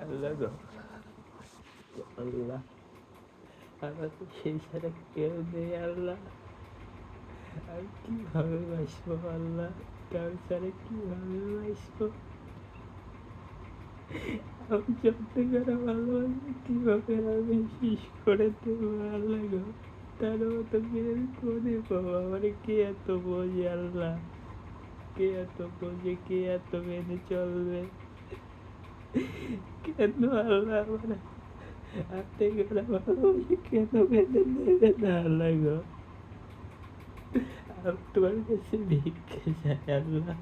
আল্লাহ গো, আল্লাহ আমার তো সেই ছাড়া কেউ নেই আল্লাহ। আমি কিভাবে বাঁচবো আল্লাহ? কারো ছাড়া কিভাবে বাঁচবো? আমি যত করে ভালোবাসি কিভাবে আমি শেষ করে দেবো আল্লাহ গো? তার মতো বের করে বাবা আমার কে এত বোঝে আল্লাহ? কে এত বোঝে, কে এত মেনে চলবে? কেন আল্লাহ আমার হাতে করে ভালোবাসি কেন মেনে নেবে না আল্লাহ গো? আমি তোমার কাছে ভিক্ষে চাই আল্লাহ,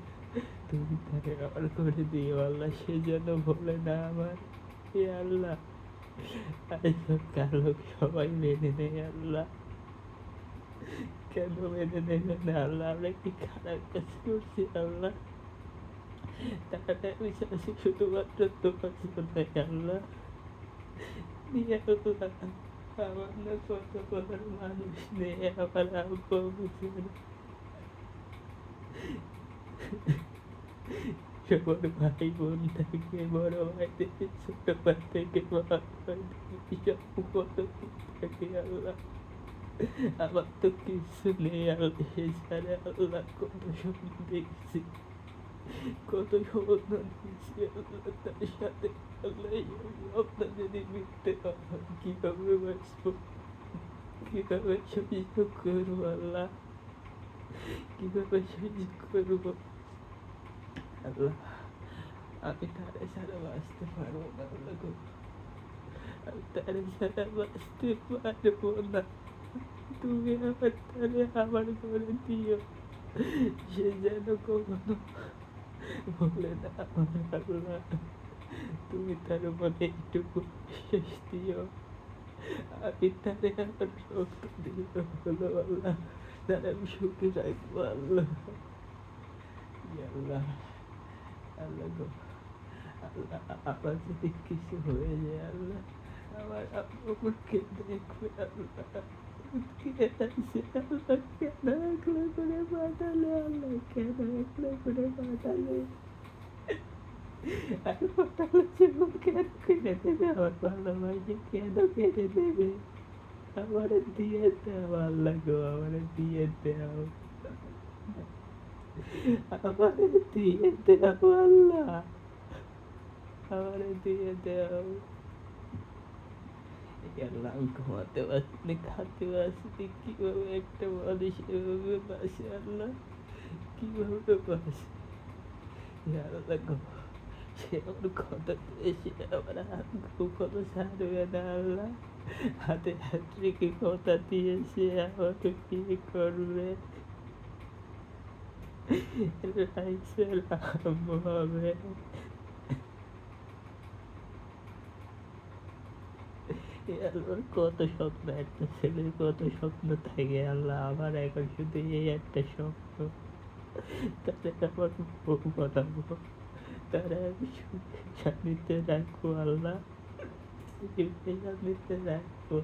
তুমি তাকে আমার করে দিও আল্লাহ, সে যেন বলে না আমার এ আল্লাহ আজব কালো সবাই মেনে নেয় আল্লাহ। কেন মেনে নেবে না আল্লাহ? আমরা কি খারাপ কাজ করছি আল্লাহ? টাকাটা বিশ্বাসী শুধুমাত্র তোমার জন্য আল্লাহ। নিয়ে আল্লাহ আমার না কত বলার মানুষ নেই, আমার আব্বা বুঝে না। সবার ভাই বোন থেকে বড় ভাই থেকে ছোট ভাই থেকে বড় ভাই থেকে সব কত থাকে আল্লাহ। আমার তো কিছু নেই আল্লাহ, এছাড়া আল্লাহ কত স্বপ্ন দেখছি, কত স্বপ্ন দেখছি আল্লাহ। তার সাথে আল্লাহ স্বপ্ন যদি মিথ্যে হয় কিভাবে বাঁচবো? কিভাবে সহ্য করবো আল্লাহ? কিভাবে সহ্য করবো আল্লাহ? আমি তারে ছাড়া বাঁচতে পারবো না আল্লাহ গো, আমি তারে ছাড়া বাঁচতে পারবো না। তুমি আমার তারে আমার করে দিও, সে যেন কখনো বলে না আমার আল্লাহ। তুমি তার মনে একটু শেষ দিও, আমি তারে আমার রক্ত দিল হলো আল্লাহ, তার আমি সুখে রাখবো আল্লাহ। আল্লাহ, আল্লাহ গো, আল্লাহ আমার যদি কিছু হয়ে যায় আল্লাহ, আমার আব্বুকে দেখবে আল্লাহ। কে আছে আল্লাহ? কেন একলা করে পাঠালে আল্লাহ? কেন একলা করে পাঠালে? আর পাঠালে জীবন কেন কেড়ে দেবে? আমার ভালোবাসে কেন কেড়ে দেবে? আমার দিয়ে দাও আল্লাহ গো, আমার দিয়ে দাও, আমার দিয়ে দাও আল্লাহ, আমার দিয়ে দাও। আল্লাহ আমি ঘুমাতে পারছি, খাতে পারছি, কিভাবে একটা মানুষ এভাবে বাসে আল্লাহ? কিভাবে বাসে আল্লাহ গো? সে আমার কথা এসে আমার হাত কখনো ছাড়বে না আল্লাহ। হাতে হাত রেখে কথা দিয়েছে আমাকে বিয়ে করবে, রাইসের আম্মু হবে। আল্লাহর কত স্বপ্ন, একটা ছেলের কত স্বপ্ন থাকে আল্লাহ, আমার এখন শুধু এই একটা স্বপ্ন, তাদের আমার বউ বানাবো, তারা আমি সুখে শান্তিতে রাখবো আল্লাহ, সুখে শান্তিতে রাখবো।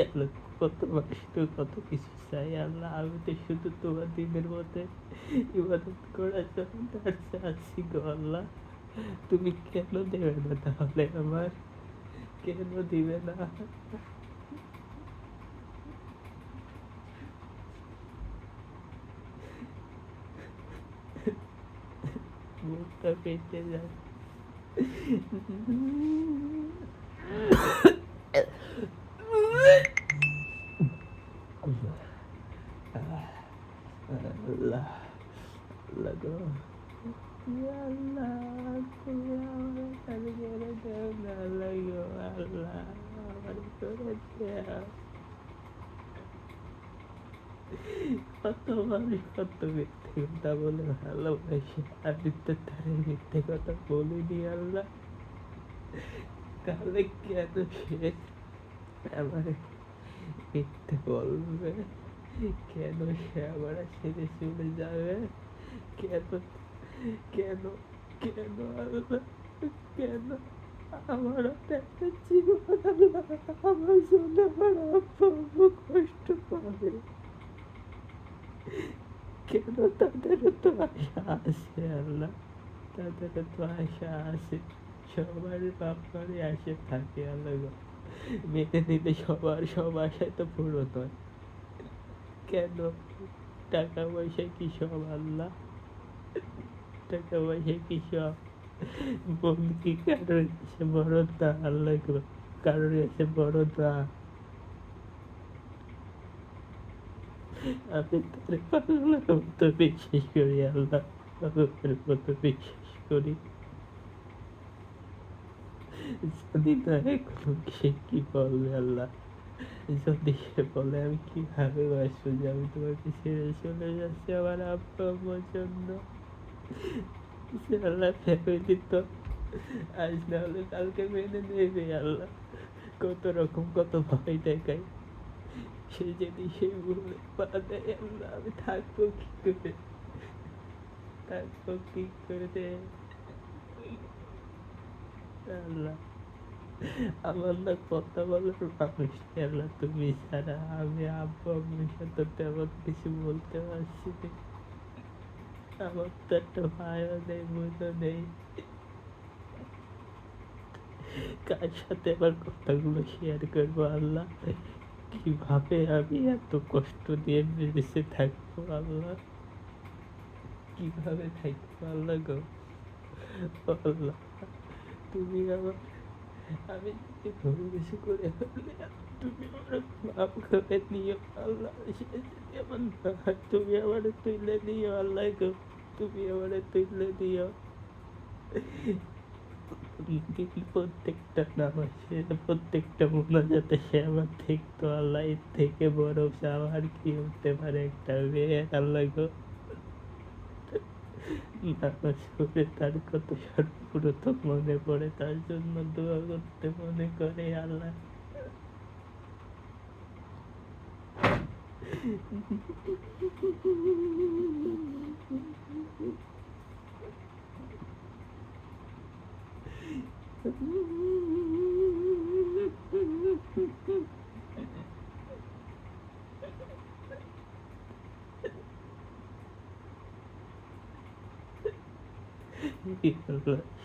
আল্লাহ কত কষ্ট, কত কিছু চাই আল্লাহ। আমি তো শুধু তোমার দিনের মধ্যে ইবাদত করার জন্য তার চাচ্ছি গো আল্লাহ। তুমি কেন দেবে না তাহলে আমার? কেন দিবে না? মুখটা পেটে যায়। আল্লাহ, আল্লাহ গো, আল্লাহ তুমি আমার কাছে করে দেও না আল্লাহ গো, আল্লাহ আমার করে দেও। কত মানুষ কত মিথ্যে কথা বলে ভালোবাসে, আমি তো তারে মিথ্যে কথা বলিনি আল্লাহ। তাহলে কেন সে আমার মিথ্যে বলবে? কেন সে আমার ছেড়ে চলে যাবে? কেন, কেন, কেন আল্লাহ? কেন? আমার একটা জীবন আল্লাহ, আমার জন্য আমার আব্বা আম্মু কষ্ট পাবে। কেন? তাদেরও তো আশা আছে আল্লাহ, তাদেরও তো আশা আছে। সবার বাপমারে আসে থাকে আল্লাহ গো, মেনে নিলে সবার সব আশায় তো পূরণ হয়। কেন টাকা পয়সা কি সব আল্লাহ? টাকা পয়সা কি সব? মন কি কারোর কাছে বড় না আল্লাহ গো? কারোর কাছে বড় না। আমি তার পাগলের মতো বিশ্বাস করি আল্লাহ, পাগলের মতো বিশ্বাস করি। যদি না এখন সে কি বলবে আল্লাহ, যদি সে বলে আমি কিভাবে বাঁচবো যে আমি তোমাকে ছেড়ে চলে যাচ্ছি আমার আব্বা আম্মার জন্য। সে আল্লাহ ফ্যামিলি তো আজ না হলে কালকে মেনে নেবে আল্লাহ। কত রকম কত ভয় দেখায়, সে যদি সেই ভুলে পা দেয় আল্লাহ আমি থাকবো কি করে, থাকবো কি করে আল্লাহ? আমার না কথা বলার মানুষ নেই আল্লাহ, তুমি ছাড়া। আমি আব্বু আম্মুর সাথে তেমন কিছু বলতে পারছি না। আমার তো একটা ভাইও নেই, বোনও নেই, কার সাথে আমার কথাগুলো শেয়ার করবো আল্লাহ? কিভাবে আমি এত কষ্ট নিয়ে বেঁচে থাকবো আল্লাহ? কিভাবে থাকবো আল্লাহ গো? আল্লাহ তুমি আমার, আমি যদি ভুল কিছু করে ফেললে তুমি আমার মাফ করে নিও আল্লাহ। সে যদি আমার না হয় তুমি আমার তুলে নিও আল্লাহ গো, তুমি আমার তুলে নিও। প্রত্যেকটা নামাজে প্রত্যেকটা মোনাজাতে সে আমার দেখতো আল্লাহ। এর থেকে বড় আমার কি হতে পারে একটা মেয়ে আল্লাহ গো? নামাজ পড়ে তার কত সর্বপ্রথম মনে পড়ে, তার জন্য দোয়া করতে মনে করে আল্লাহ।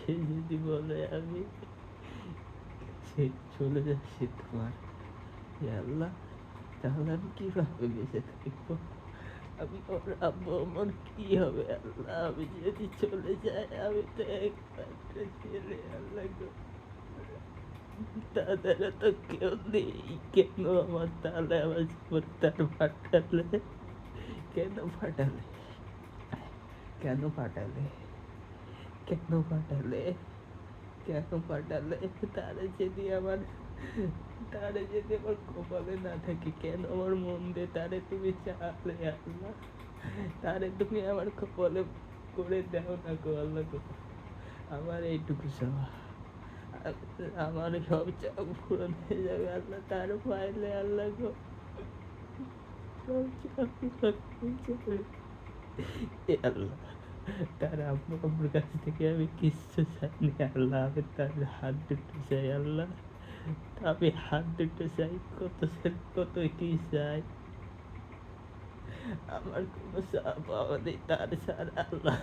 সে যদি বলে আমি সে চলে যাচ্ছি তোমার, আল্লাহ তাহলে আমি কিভাবে বেঁচে থাকবো? আমি ওর আব্বু আমার কি হবে আল্লাহ? আমি যদি চলে যাই আমি তো একমাত্র ছেলে আল্লাহ গো, তাদের তো কেউ নেই। কেন আমার তাহলে আমার জীবন তার পাঠালে? কেন পাঠালে? কেন পাঠালে? কেন পাঠালে? কেন পাঠালে? তারা যদি আমার, তারে যদি আমার কপালে না থাকে, কেন আমার মন দিয়ে তারে তুমি চালে আল্লাহ? তারে তুমি আমার কপালে করে দাও না গো আল্লাহ গো। আমার এইটুকু চাওয়া, আমার সব চাওয়া পূরণ হয়ে যাবে আল্লাহ তার পাইলে আল্লাহ গো। সব চাওয়া পূরণ হয়ে যাবে আল্লাহ। তার আব্বু আব্বুর কাছ থেকে আমি কিচ্ছু চাইনি আল্লাহ, আমি তার হাত দুটো চাই আল্লাহ। আমি হাত দুটো চাই, কত কত কি চাই। আমার কোনো চা পাওয়া নেই তার ছাড়া আল্লাহ।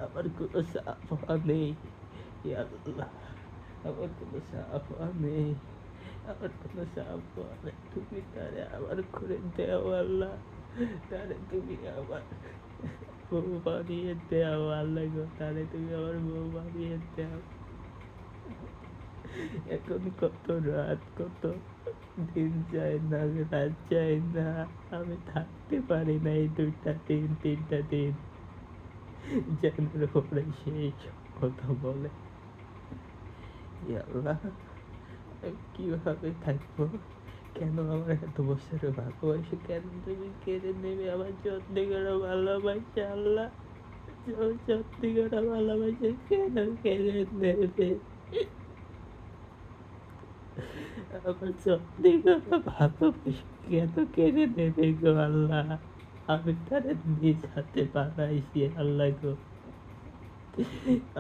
আমার কোনো চা পাওয়া নেই আল্লাহ, আমার কোনো চা পাওয়া নেই, আমার কোনো চা পাওয়া নেই। তুমি তারে আমার করে দেও আল্লাহ, তারে তুমি আমার বউ বানিয়ে দেও আল্লাহ গো, তারে তুমি আমার বউ বানিয়ে দেও। এখন কত রাত, কত দিন যায় না, রাত যায় না, আমি থাকতে পারি না এই দুইটা দিন, তিনটা দিন যেন ওরা সেই সব কথা বলে। আল্লাহ কিভাবে থাকবো? কেন আমার এত বছরের ভালোবাসা কেন তুমি কেড়ে নেবে? আমার সত্যি করে ভালোবাসা আল্লাহ, সত্যি করে ভালোবাসা কেন কেড়ে নেবে? আমার সত্যি করে ভালোবাসা কেন কেড়ে নেবে গো আল্লাহ? আমি তারে নিজ হাতে বানাইছি আল্লাহ গো।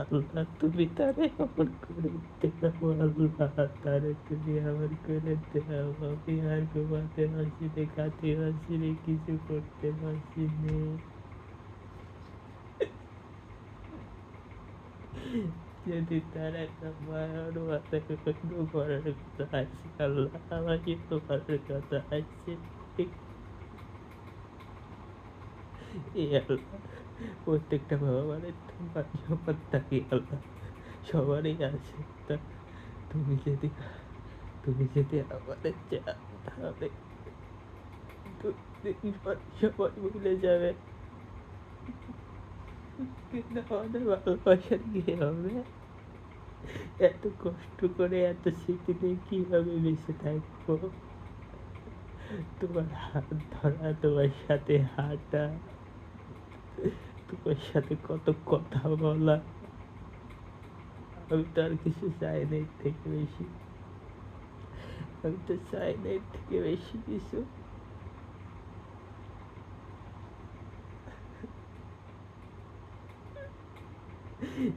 আল্লাহ তুমি তারে আমার করে দেও আল্লাহ, তারে তুমি আমার করে দেও। আমি আর ঘুমাতে পারছি না, খাতে পারছি না, কিছু করতে পারছি না। যদি তার একটা মায়ের মাথায় কোনো করার কথা আছে আল্লাহ, আমাকে তো করার কথা আছে। এই আল্লাহ, প্রত্যেকটা বাবা মায়ের তো মান সম্মান থাকে আল্লাহ, সবারই আছে। তা তুমি যদি আমাদের চাও তাহলে 2 দিন পর সবাই ভুলে যাবে, কিন্তু আমাদের ভালোবাসার কি হবে? এত কষ্ট করে এত স্মৃতি নিয়ে কিভাবে বেঁচে থাকবো? তোমার হাত ধরা, তোমার সাথে হাঁটা, তোমার সাথে কত কথা বলা, আমি তো আর কিছু চাই না এর থেকে বেশি। আমি তো চাই না এর থেকে বেশি কিছু।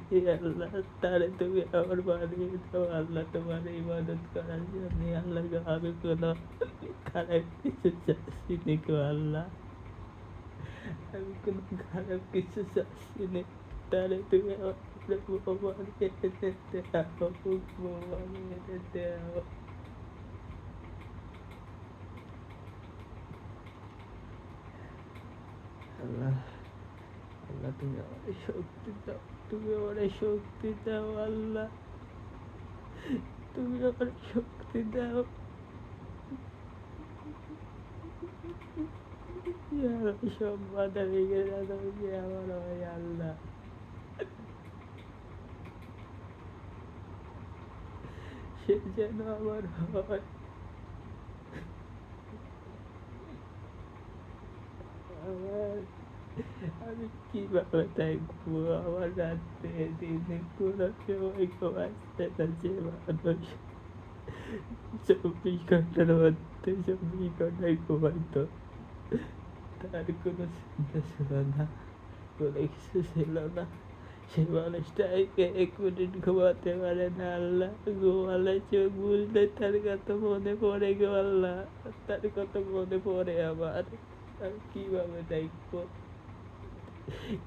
হে আল্লাহ, তারে তুমি আমার বানিয়ে দাও আল্লাহ, তোমার ইবাদত করার জন্য আল্লাহ গো। আমি কোনো খারাপ কিছু চাচ্ছি না গো আল্লাহ, আমি কোনো খারাপ কিছু চাচ্ছি না। তারে তুমি আমার বউ বানিয়ে দাও, বউ বানিয়ে দাও আল্লাহ। আল্লাহ তুমি আমার শক্তি দাও, তুমি আমার শক্তি দাও আল্লাহ, তুমি আমার শক্তি দাও। সব বাধা ভেঙে যাবে যে আমার হয় আল্লাহ, সে যেন আমার হয়। আমার আমি কিভাবে থাকবো? আমার রাত্রে দিনে কোনো সময় ঘুমাচ্ছে না, যে মানুষ 24 ঘন্টার মধ্যে 24 ঘন্টায় ঘুমাইতো, তার কোনো চিন্তা ছিল না, কোনো কিছু ছিল না। সেই মানুষটা 1 মিনিট ঘুমাতে পারে না আল্লাহ, ঘুমালে চোখ বুঝলে তার কত মনে পড়ে গো আল্লাহ, তার কত মনে পড়ে আমার। আমি কিভাবে দেখবো?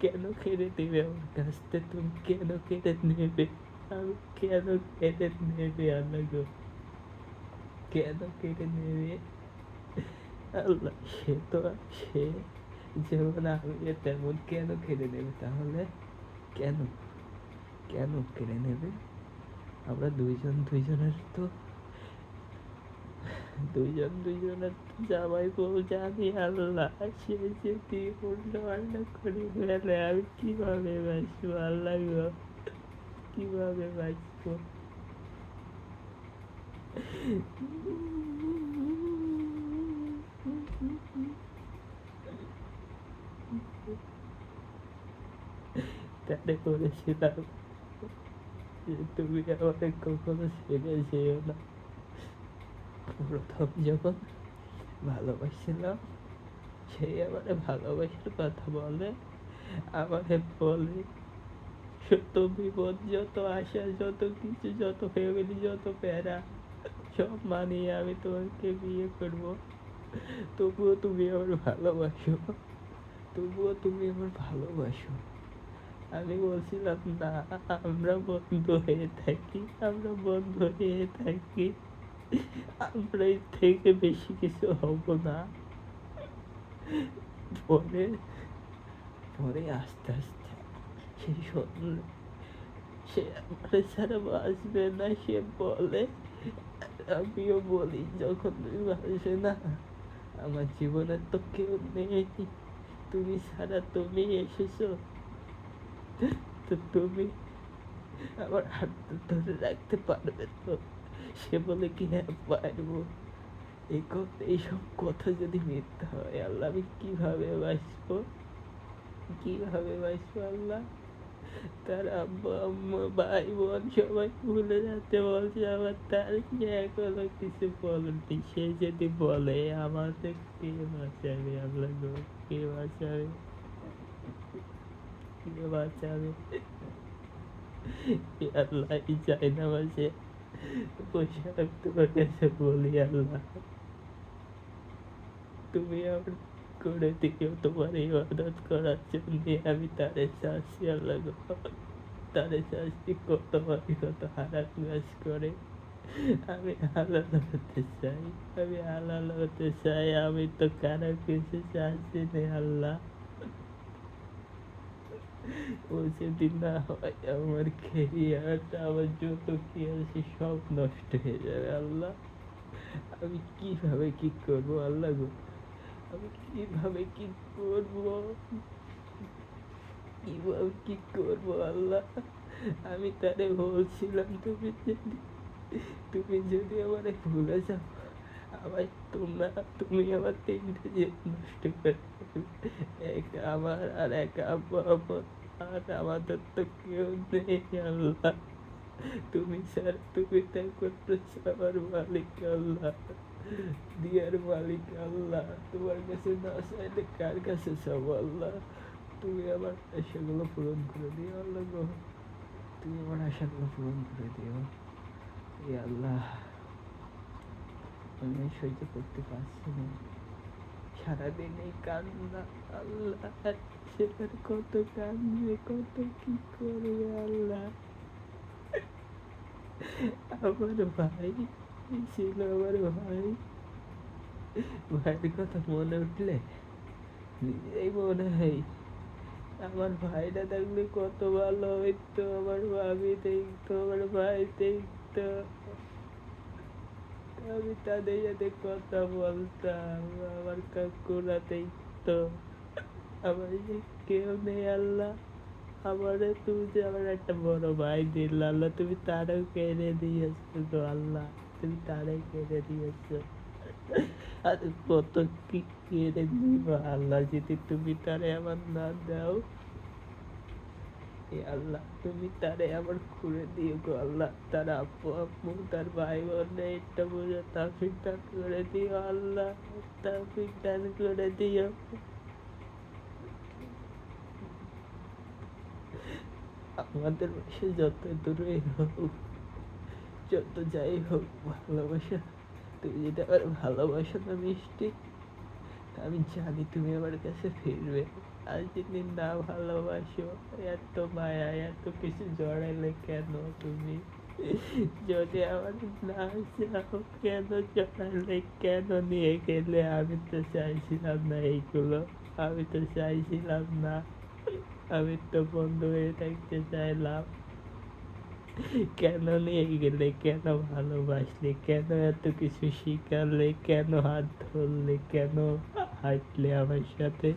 কেন কেড়ে দেবে আমার কাছ থেকে? তুমি কেন কেড়ে নেবে? আমি কেন কেড়ে নেবে আল্লাহ গো? কেন কেড়ে নেবে আল্লাহ? সে তো সে যেমন আমি তেমন, কেন কেড়ে নেবে তাহলে? কেন কেন কেড়ে নেবে? আমরা দুইজনের তো দুইজনের জামাই বউ জানি আল্লাহ, সে যদি উল্টো পাল্টা করে ফেলে আমি কিভাবে বাঁচবো আল্লাহ গো? কিভাবে বাঁচবো? তাতে করেছিলাম যে তুমি আমাকে কখনো ছেড়ে যেও না। প্রথম যখন ভালোবাসছিলাম, সেই আমারে ভালোবাসার কথা বলে, আমাকে বলে যত বিপদ, যত আশা, যত কিছু, যত ফ্যামিলি, যত প্যারা সব মানিয়ে আমি তোমাকে বিয়ে করবো, তবুও তুমি আমার ভালোবাসো, তবুও তুমি আমার ভালোবাসো। আমি বলছিলাম না, আমরা বন্ধু হয়ে থাকি, আমরা বন্ধু হয়ে থাকি, আমরা এর থেকে বেশি কিছু হব না। পরে পরে আস্তে আস্তে সে শুনল, সে আমার ছাড়া বাঁচবে না, সে বলে। আমিও বলি, যখন তুমি বাঁচবে না, আমার জীবনের তো কেউ নেই, তুমি ছাড়া তুমি এসেছো, তো তুমি আমার হাত ধরে রাখতে পারবে তো? সে বলে কি হ্যাঁ পারবো। এইসব কথা যদি মিথ্যা হয় আল্লাহ, আমি কিভাবে বাঁচবো? কিভাবে বাঁচবো আল্লাহ? তার আব্বা আম্মা ভাই বোন সবাই ভুলে যেতে বলছে আমার, তার যে এখনো কিছু বলেনি। সে যদি বলে আমাদের কে বাঁচাবে আল্লাহ গো? কে বাঁচাবে? কে বাঁচাবে আল্লাহ? চাই না মাসে বসে আমি তোমার কাছে বলি আল্লাহ, তুমি আমার করে দিও, তোমার ইবাদত করার জন্য আমি তারে চাচ্ছি আল্লাহ গো। তারে শাস্তি কত হয়, কত হারাম কাজ করে। আমি হালাল হতে চাই, আমি হালাল হতে চাই। আমি তো কারো কিছু চাচ্ছি না আল্লাহ। ও যদি না হয় আমার কেরিয়ারটা, আমার যত কি আছে সব নষ্ট হয়ে যাবে আল্লাহ। আমি কিভাবে কি করবো আল্লাহ গো, আমি কিভাবে কি করবো, কিভাবে কি করবো আল্লাহ। আমি তারে বলছিলাম তুমি যদি আমারে ভুলে যাও, আবার তুমি আমার 3টে জীবন নষ্ট করে ফেলবে। এক আমার আর এক আব্বা আমার, আর আমাদের তো কেউ নেই আল্লাহ। তুমি তো একমাত্র আমার মালিক আল্লাহ, দিয়ার মালিক আল্লাহ। তোমার কাছে না চাইলে কার কাছে চাবো আল্লাহ। তুমি আমার আশাগুলো পূরণ করে দিও আল্লাহ গো, তুমি আমার আশাগুলো পূরণ করে দিও। এই আল্লাহ, আমি সহ্য করতে পারছি না সারাদিন এই কান্না আল্লাহ। সেটার কত কান্দবে, কত কি করবে আল্লাহ। আমার ভাই ছিল, আমার ভাইয়ের কথা মনে উঠলে নিজেই মনে হয় আমার ভাইটা থাকলে কত ভালো হইতো। আমার ভাবি দেখতো, আমার ভাই দেখতো, আমি তাদের সাথে কথা বলতাম, আমার কাকুরা দেখতো। আমার যে কেউ নেই আল্লাহ। আমারে তুমি যে আমার একটা বড় ভাই দিল আল্লাহ, তুমি তারও কেড়ে দিয়েছো তো আল্লাহ, তুমি তারাই কেড়ে দিয়েছো। আর কত কি কেড়ে দিবা আল্লাহ যদি তুমি তারে আমার না দাও। এ আল্লাহ, তুমি তারে আমার খুঁড়ে দিও গো আল্লাহ। তার আব্বু আম্মু, তার ভাই বোন এটা বুঝে তাফিক দান করে দিও আল্লাহ, তাফিক দান করে দিও। আমাদের বাসা যত দূরে হোক, যত যাই হোক, ভালোবাসা, তুমি যদি আমার ভালোবাসো না মিষ্টি, আমি জানি তুমি আমার কাছে ফিরবে। আর যদি না ভালোবাসো, এত মায়া এত কিছু জড়াইলে কেন তুমি? যদি আমার না চাও কেন জড়াইলে, কেন নিয়ে গেলে? আমি তো চাইছিলাম না এইগুলো, আমি তো চাইছিলাম না, আমি তো বন্ধু হয়ে থাকতে চাইলাম। কেন নিয়ে গেলে, কেন ভালোবাসলে, কেন এত কিছু শিখালে, কেন হাত ধরলে, কেন হাঁটলে আমার সাথে,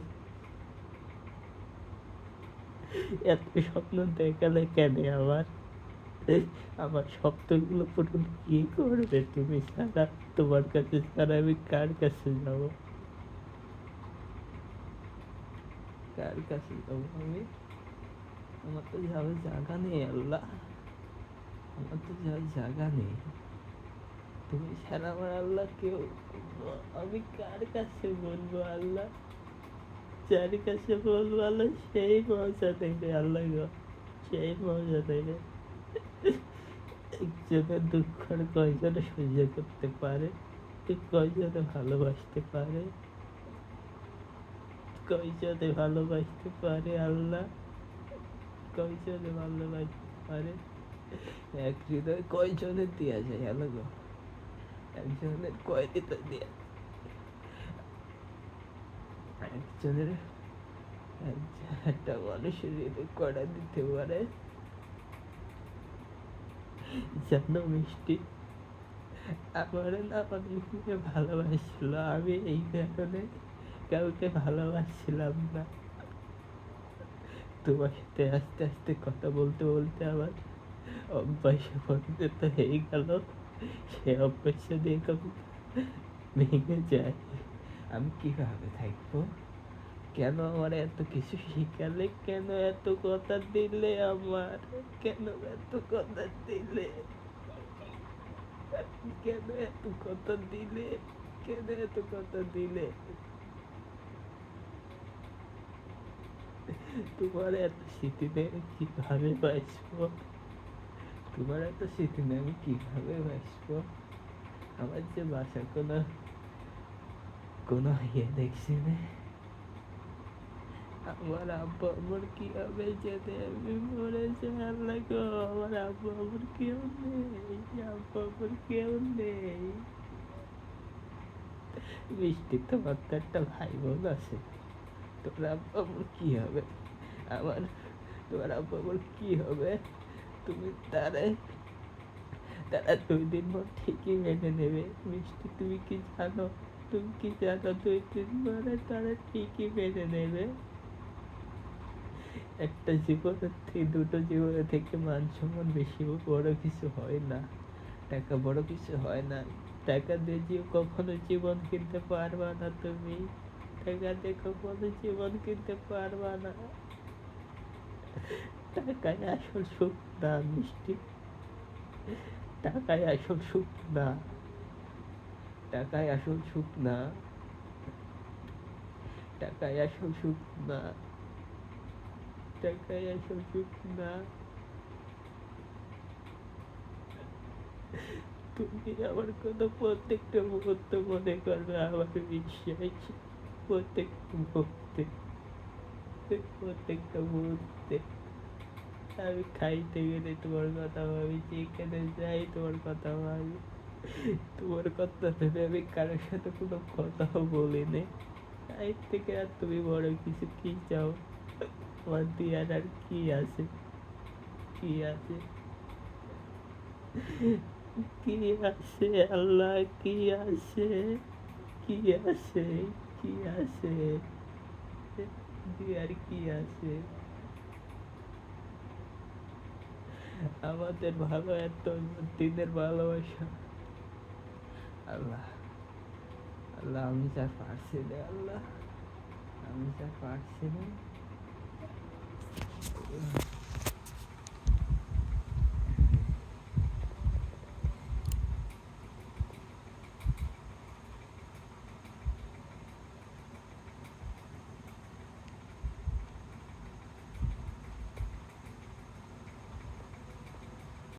এত স্বপ্ন দেখালে কেন আমার? আমার স্বপ্নগুলো পূরণ কি করবে তুমি ছাড়া? তোমার কাছে ছাড়া আমি কার কাছে যাবো, কার কাছে যাবো আমি? আমার তো যাওয়ার জায়গা নেই আল্লাহ, আমার তো যাওয়ার জায়গা নেই। তুমি ছাড়া আমার আল্লাহ কেউ, আমি কার কাছে বলবো আল্লাহ? যার কাছে বলবো আল্লাহ সেই মজা দেবে আল্লাহ গো, সেই মজা দেবে। একজনের দুঃখ কয়জনে সহ্য করতে পারে, কয়জনে ভালোবাসতে পারে, কয়জনে ভালোবাসতে পারে আল্লাহ, কয়জনে ভালোবাসতে পারে? এক হৃদয় কয়জনের দেওয়া যায় আল্লাহ গো, একজনের কয় হৃদয় দেওয়া, একজনের একটা মানুষের হৃদয় কয়টা দিতে পারে জানো মিষ্টি? আমার না অনেকে ভালোবাসছিল, আমি এই কারণে কাউকে ভালোবাসছিলাম না। তোমার সাথে আস্তে আস্তে কথা বলতে বলতে আমার অভ্যাসে পরিণত হয়ে গেল। সে অভ্যাস যদি ভেঙে যায়, আমি কিভাবে থাকবো? কেন আমার এত কিছু শিখালে, কেন এত কথা দিলে আমার, কেন এত কথা দিলে, কেন এত কথা দিলে, কেন এত কথা দিলে? তোমার এত স্মৃতি নেই আমি কিভাবে বাঁচবো? তোমার এত স্মৃতি নেই আমি কিভাবে বাঁচবো? আমার যে বাসার কোনো কোনো ইয়ে দেখছি না, আমার আব্বা আমার কি হবে যদি আমি মরে যাই? আল্লাহ গো, আমার আব্বা আমার কেউ নেই, আব্বা আমার কেউ নেই। বৃষ্টি, তোমার তো একটা ভাই বোন আছে, তোর আব্বা আমার কি হবে? আমার, তোমার আব্বা আমার কি হবে? তুমি তারা 2 দিন পর ঠিকই মেনে নেবে। মিষ্টি, তুমি কি জানো? তুমি কি জানো 2 দিন পরে তারা ঠিকই মেনে নেবে? একটা জীবনের থেকে, দুটো জীবনের থেকে মান সম্মান বেশি বড় কিছু হয় না। টাকা বড় কিছু হয় না। টাকা দিয়ে কখনো জীবন কিনতে পারবা না তুমি। টাকা দিয়ে কখনো জীবন কিনতে পারবা না। টাকায় আসল সুখ না মিষ্টি, টাকায় আসল সুখ না, টাকায় আসল সুখ না, টাকায় আসল সুখ না, টাকায় আসল সুখ না। তুমি আমার কথা প্রত্যেকটা মুহূর্ত মনে করবে, আমার বিশ্বাস। প্রত্যেকটা মুহূর্তে, প্রত্যেকটা মুহূর্তে আমি খাইতে গেলে তোমার কথা ভাবি, যেখানে যাই তোমার কথা ভাবি। তোমার কথা ভেবে আমি কারোর সাথে কোনো কথাও বলিনি। এর থেকে আর তুমি বড় কিছু কি চাও? আমার দেওয়ার আর কি আছে? কি আছে? কি আছে আল্লাহ? কি আছে? কি আছে? কি আছে? দেওয়ার কি আছে? আমাদের ভালো এত দিনের ভালোবাসা। আল্লাহ, আল্লাহ আমি যা পারছি না, আল্লাহ আমি যা পারছি না।